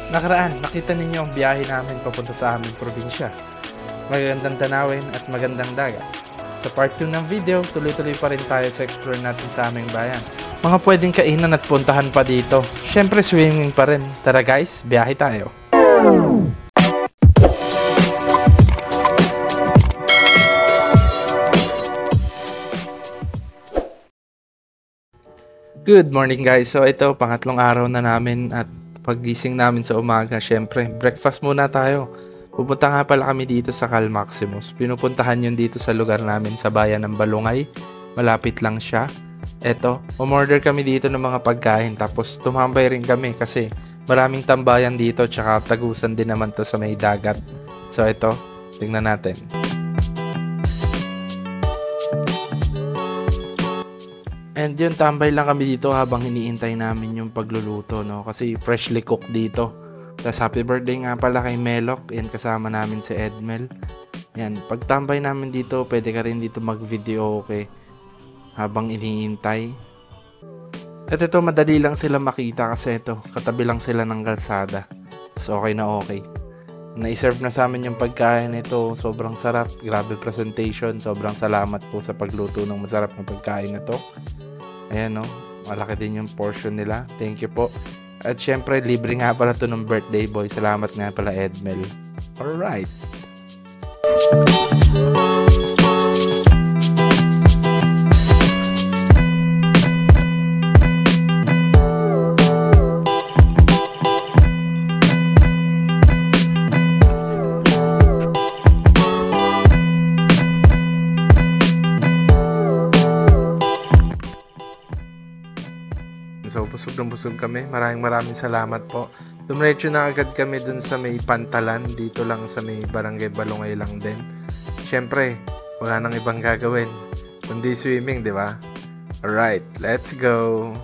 Nakaraan, nakita ninyo ang biyahe namin papunta sa aming probinsya. Magagandang tanawin at magandang dagat. Sa part 2 ng video, tuloy-tuloy pa rin tayo sa explore natin sa aming bayan. Mga pwedeng kainan at puntahan pa dito. Syempre swimming pa rin. Tara guys, biyahe tayo. Good morning guys. So ito, pangatlong araw na namin at paggising namin sa umaga, syempre, breakfast muna tayo. Pupunta nga pala kami dito sa Cal Maximus. Pinupuntahan yun dito sa lugar namin sa bayan ng Balungay. Malapit lang siya. Eto, umorder kami dito ng mga pagkain tapos tumambay rin kami kasi maraming tambayan dito tsaka tagusan din naman to sa may dagat. So ito, tingnan natin. And yun, tambay lang kami dito habang iniintay namin yung pagluluto, no? Kasi freshly cooked dito. Tapos happy birthday nga pala kay Melok. Yan, kasama namin si Edmel. Yan, pagtambay namin dito, pwede ka rin dito mag-video, okay? Habang iniintay. At ito, madali lang sila makita kasi ito, katabi lang sila ng kalsada. Tapos okay na okay. Na-serve na sa amin yung pagkain ito. Sobrang sarap. Grabe presentation. Sobrang salamat po sa pagluto ng masarap na pagkain na to. Ayan, no? Malaki din yung portion nila. Thank you po. At syempre, libre nga pala to ng birthday boy. Salamat nga pala, Edmel. Alright. So, busog kami. Maraming salamat po. Dumiretso na agad kami dun sa may Pantalan. Dito lang sa may Barangay Balungay lang din. Siyempre, wala nang ibang gagawin kundi swimming, di ba? Alright, let's go!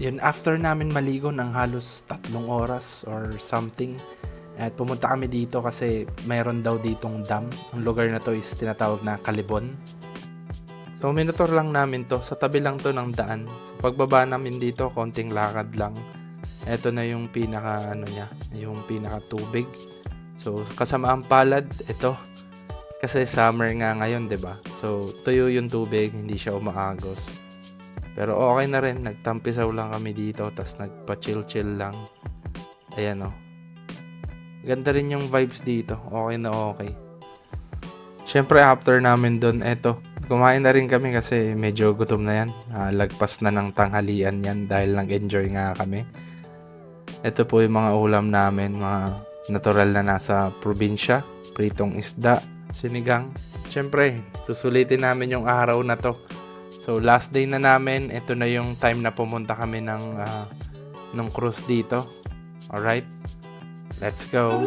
Yun, after namin maligo ng halos 3 oras or something, at pumunta kami dito kasi mayroon daw ditong dam. Ang lugar na to is tinatawag na Calibon. So minotor lang namin to, sa tabi lang to ng daan. So, pagbaba namin dito, konting lakad lang. Ito na yung pinaka yung pinaka tubig. So kasama ang palad, ito. Kasi summer nga ngayon, 'di ba? So tuyo yung tubig, hindi siya umaagos. Pero okay na rin, nagtampisaw lang kami dito, tas nagpa-chill-chill lang. Ayan o. Ganda rin yung vibes dito, okay na okay. Siyempre after namin dun, eto, kumain na rin kami kasi medyo gutom na yan. Lagpas na ng tanghalian yan dahil nag-enjoy nga kami. Ito po yung mga ulam namin, mga natural na nasa probinsya, pritong isda, sinigang. Siyempre, susulitin namin yung araw na to. So last day na namin, ito na yung time na pumunta kami ng cruise dito. Alright, let's go!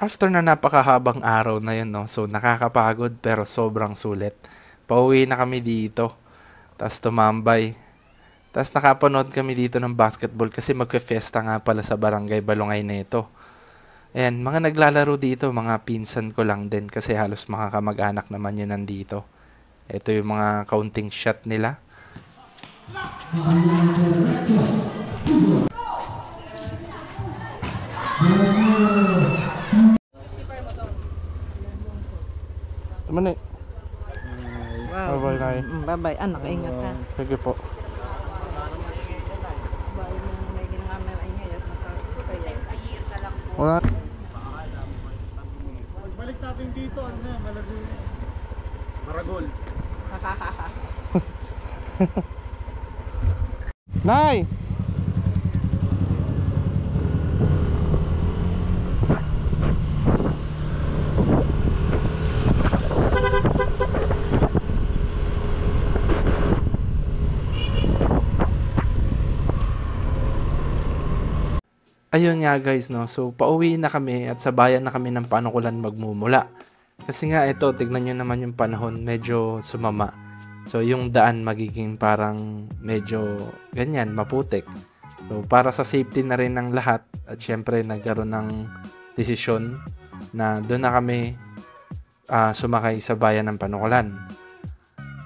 After na napakahabang araw na yun, no? So nakakapagod pero sobrang sulit. Pauwi na kami dito. Tapos tumambay. Tapos nakapanood kami dito ng basketball kasi magfe-fiesta nga pala sa barangay Balongay na ito. Ayan, mga naglalaro dito, mga pinsan ko lang din kasi halos makakamag-anak naman yun nandito. Ito yung mga counting shot nila. Mani. Wow. Bye-bye, Nay. Bye-bye. Anak, ingat ka. Sige po. Wala. Balik natin dito, ano na, Malagul. Maragol. Nay! ayun nga guys, no. So pauwi na kami at sa bayan na kami ng Panukulan magmumula. Kasi nga ito, tignan nyo naman yung panahon, medyo sumama. So yung daan magiging parang medyo ganyan, maputik. So para sa safety na rin ng lahat at syempre nagkaroon ng desisyon na doon na kami sumakay sa bayan ng Panukulan.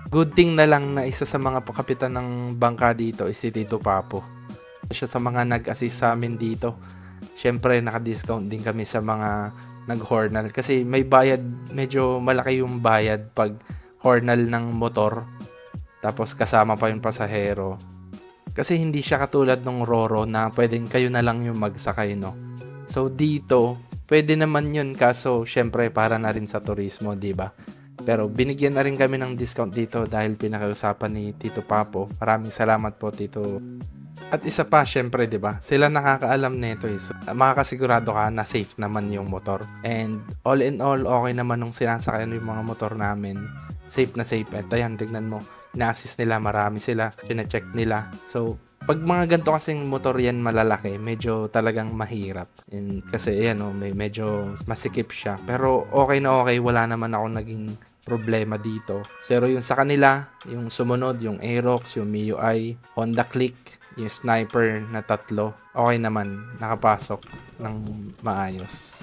Good thing na lang na isa sa mga kapitan ng bangka dito is si Tito Papo. Siya sa mga nag-assist sa amin dito. Syempre naka-discount din kami sa mga nag-hornal kasi may bayad, medyo malaki yung bayad pag hornal ng motor tapos kasama pa yung pasahero. Kasi hindi siya katulad ng Roro na pwedeng kayo na lang yung magsakay, no. So dito, pwede naman yun kaso syempre para na rin sa turismo, di ba? Pero binigyan na rin kami ng discount dito dahil pinakausapan ni Tito Papo. Maraming salamat po, Tito. At isa pa, syempre, di ba? Sila nakakaalam nito eh. So, makakasigurado ka na safe naman yung motor. And all in all, okay naman nung sinasakyan yung mga motor namin. Safe na safe. At ayan, tignan mo. Ina-assist nila, marami sila. Sina-check nila. So, pag mga ganito kasing motor yan malalaki, medyo talagang mahirap. And kasi ayan medyo masikip siya. Pero okay na okay, wala naman ako naging problema dito. Pero yung sa kanila, yung sumunod, yung Aerox, yung MIUI, Honda Click, yung Sniper na 3, okay naman, nakapasok ng maayos.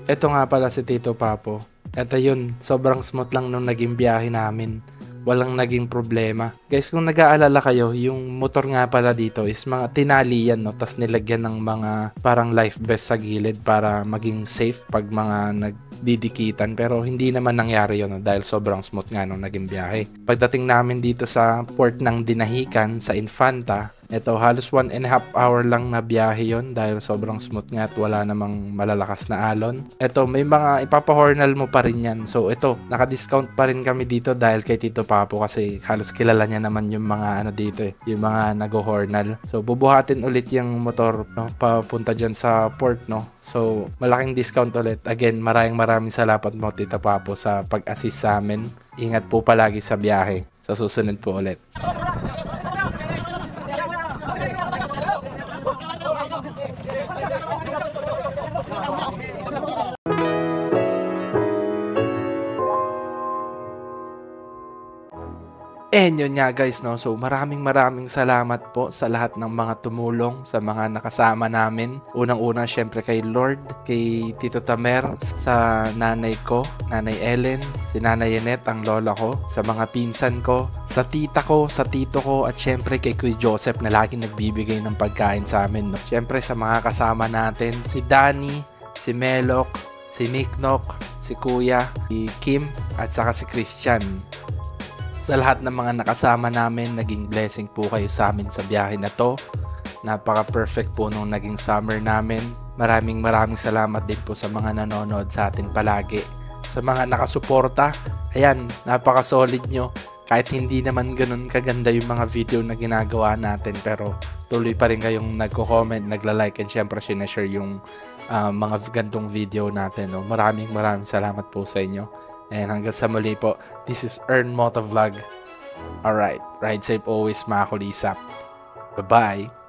Ito nga pala si Tito Papo. Ito yun, sobrang smooth lang nung naging biyahe namin. Walang naging problema. Guys, kung nag-aalala kayo, yung motor nga pala dito is mga tinali yan, no? Tas nilagyan ng mga parang life vest sa gilid para maging safe pag mga nagdidikitan. Pero hindi naman nangyari yun, no? Dahil sobrang smooth nga nung naging biyahe. Pagdating namin dito sa port ng Dinahican, sa Infanta, ito, halos 1.5 hour lang na biyahe yon dahil sobrang smooth nga at wala namang malalakas na alon. Ito, may mga ipapahornal mo pa rin yan. So, ito, naka-discount pa rin kami dito dahil kay Tito Papo kasi halos kilala niya naman yung mga dito yung mga nag-hornal. So, bubuhatin ulit yung motor, no, papunta dyan sa port, no. So, malaking discount ulit. Again, maraming salamat mo, Tito Papo, sa pag-assist sa amin. Ingat po palagi sa biyahe. Sa susunod po ulit. And yun nga guys, no? So maraming salamat po sa lahat ng mga tumulong, sa mga nakasama namin. Unang-una syempre kay Lord, kay Tito Tamer, sa nanay ko, Nanay Ellen, si Nanay Yanet, ang lola ko, sa mga pinsan ko, sa tita ko, sa tito ko, at syempre kay Kuya Joseph na laging nagbibigay ng pagkain sa amin, no? Syempre sa mga kasama natin, si Danny, si Melok, si Nicknock, si Kuya, si Kim, at saka si Christian. Sa lahat ng mga nakasama namin, naging blessing po kayo sa amin sa biyahe na to. Napaka-perfect po nung naging summer namin. Maraming salamat din po sa mga nanonood sa atin palagi. Sa mga nakasuporta, ayan, napaka-solid nyo. Kahit hindi naman ganun kaganda yung mga video na ginagawa natin, pero tuloy pa rin kayong nagko-comment, nagla-like, and syempre sinashare yung mga gantong video natin. No? Maraming salamat po sa inyo. And hanggang sa muli po, this is Earn Motovlog. Alright, ride safe always mga kulisap. Bye-bye!